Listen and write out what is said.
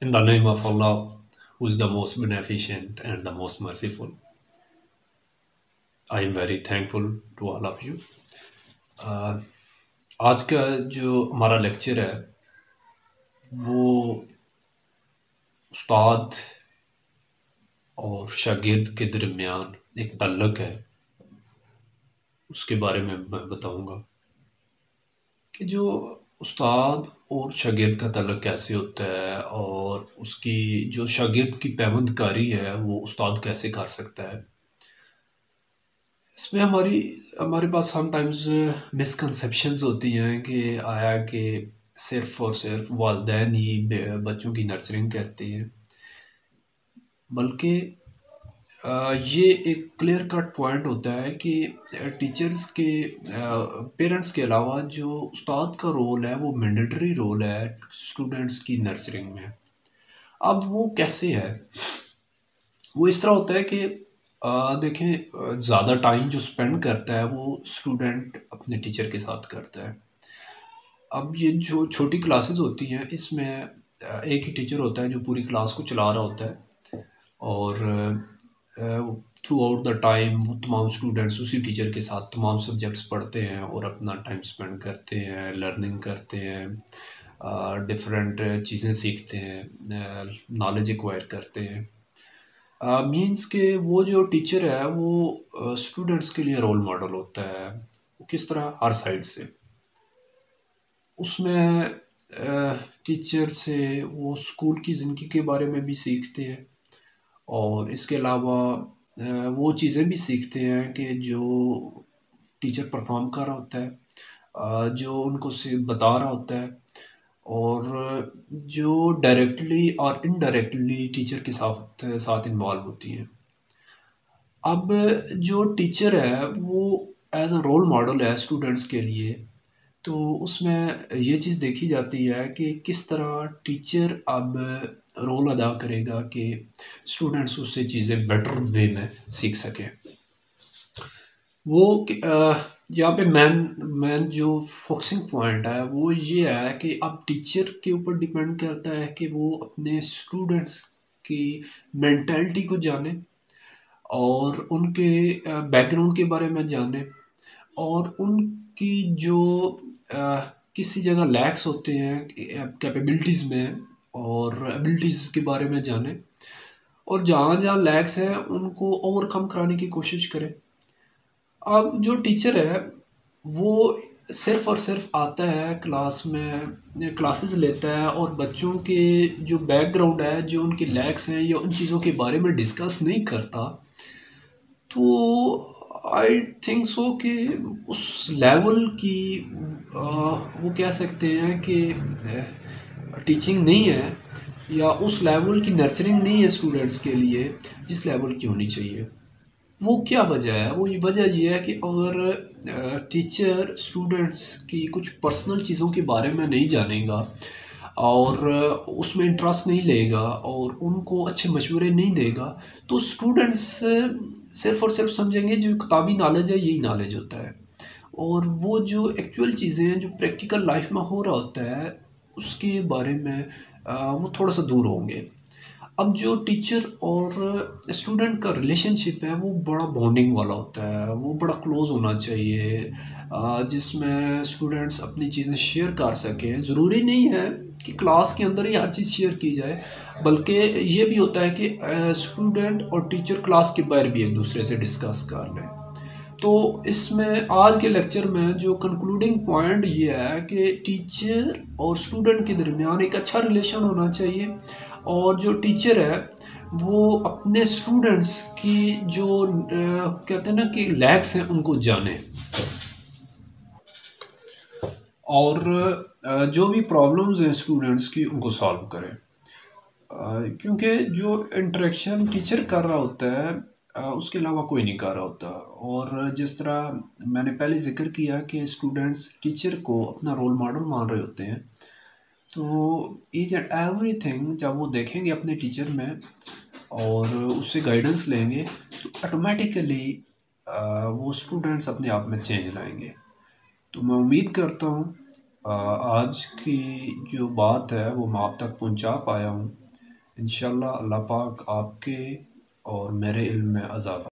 In the name of Allah, who is the most beneficent and the most merciful, I am very thankful to all of you. Uh, आज का जो हमारा lecture है वो उस्ताद और शागिर्द के दरमियान एक तल्लक है, उसके बारे में मैं बताऊंगा कि जो उस्ताद और शागिर्द का तल्लक कैसे होता है और उसकी जो शागिर्द की पैवंदकारी है वो उस्ताद कैसे कर सकता है। इसमें हमारे पास समटाइम्स मिसकंसेप्शंस होती हैं कि आया कि सिर्फ़ और सिर्फ़ वालिदैन ही बच्चों की नर्सरिंग करते हैं, बल्कि ये एक क्लियर कट पॉइंट होता है कि टीचर्स के पेरेंट्स के अलावा जो उस्ताद का रोल है वो मैंडेटरी रोल है स्टूडेंट्स की नर्सरिंग में। अब वो कैसे है? वो इस तरह होता है कि देखें, ज़्यादा टाइम जो स्पेंड करता है वो स्टूडेंट अपने टीचर के साथ करता है। अब ये जो छोटी क्लासेस होती हैं इसमें एक ही टीचर होता है जो पूरी क्लास को चला रहा होता है और थ्रू आउट द टाइम वो तमाम स्टूडेंट्स उसी टीचर के साथ तमाम सब्जेक्ट्स पढ़ते हैं और अपना टाइम स्पेंड करते हैं, लर्निंग करते हैं, डिफरेंट चीज़ें सीखते हैं, नॉलेज एक्वायर करते हैं। मीन्स के वो जो टीचर है वो स्टूडेंट्स के लिए रोल मॉडल होता है। वो किस तरह? हर साइड से उसमें टीचर से वो स्कूल की ज़िंदगी के बारे में भी सीखते हैं और इसके अलावा वो चीज़ें भी सीखते हैं कि जो टीचर परफॉर्म कर रहा होता है, जो उनको से बता रहा होता है और जो डायरेक्टली और इनडायरेक्टली टीचर के साथ साथ इन्वॉल्व होती हैं। अब जो टीचर है वो एज अ रोल मॉडल है स्टूडेंट्स के लिए, तो उसमें ये चीज़ देखी जाती है कि किस तरह टीचर अब रोल अदा करेगा कि स्टूडेंट्स उससे चीज़ें बेटर वे में सीख सकें। वो यहाँ पे मेन मेन जो फोकसिंग पॉइंट है वो ये है कि अब टीचर के ऊपर डिपेंड करता है कि वो अपने स्टूडेंट्स की मेंटालिटी को जाने और उनके बैकग्राउंड के बारे में जाने और उनकी जो अ, किसी जगह लैक्स होते हैं कैपेबिलिटीज़ में और एबिलिटीज़ के बारे में जाने और जहाँ जहाँ लैक्स हैं उनको ओवरकम कराने की कोशिश करें। अब जो टीचर है वो सिर्फ़ और सिर्फ़ आता है क्लास में, क्लासेस लेता है और बच्चों के जो बैकग्राउंड है, जो उनके लैक्स हैं या उन चीज़ों के बारे में डिस्कस नहीं करता, तो आई थिंक सो कि उस लेवल की वो कह सकते हैं कि टीचिंग नहीं है या उस लेवल की नर्चरिंग नहीं है स्टूडेंट्स के लिए जिस लेवल की होनी चाहिए। वो क्या वजह है? वो ये वजह ये है कि अगर टीचर स्टूडेंट्स की कुछ पर्सनल चीज़ों के बारे में नहीं जानेगा और उसमें इंटरेस्ट नहीं लेगा और उनको अच्छे मशवरे नहीं देगा, तो स्टूडेंट्स सिर्फ़ और सिर्फ समझेंगे जो किताबी नॉलेज है यही नॉलेज होता है और वो जो एक्चुअल चीज़ें हैं जो प्रैक्टिकल लाइफ में हो रहा होता है उसके बारे में वो थोड़ा सा दूर होंगे। अब जो टीचर और स्टूडेंट का रिलेशनशिप है वो बड़ा बॉन्डिंग वाला होता है, वो बड़ा क्लोज होना चाहिए, जिसमें स्टूडेंट्स अपनी चीज़ें शेयर कर सकें। ज़रूरी नहीं है कि क्लास के अंदर ही हर चीज़ शेयर की जाए, बल्कि ये भी होता है कि स्टूडेंट और टीचर क्लास के बाहर भी एक दूसरे से डिस्कस कर लें। तो इसमें आज के लेक्चर में जो कंक्लूडिंग पॉइंट ये है कि टीचर और स्टूडेंट के दरमियान एक अच्छा रिलेशन होना चाहिए और जो टीचर है वो अपने स्टूडेंट्स की जो कहते हैं ना कि लैक्स हैं उनको जाने और जो भी प्रॉब्लम्स हैं स्टूडेंट्स की उनको सॉल्व करें। क्योंकि जो इंटरेक्शन टीचर कर रहा होता है उसके अलावा कोई नहीं कर रहा होता और जिस तरह मैंने पहले ज़िक्र किया कि स्टूडेंट्स टीचर को अपना रोल मॉडल मान रहे होते हैं, तो ईच एंड एवरीथिंग जब वो देखेंगे अपने टीचर में और उससे गाइडेंस लेंगे तो ऑटोमेटिकली वो स्टूडेंट्स अपने आप में चेंज लाएंगे। तो मैं उम्मीद करता हूँ आज की जो बात है वो मैं आप तक पहुँचा पाया हूँ इंशाल्लाह अल्लाह पाक आपके और मेरे इल्म में इजाफ़ा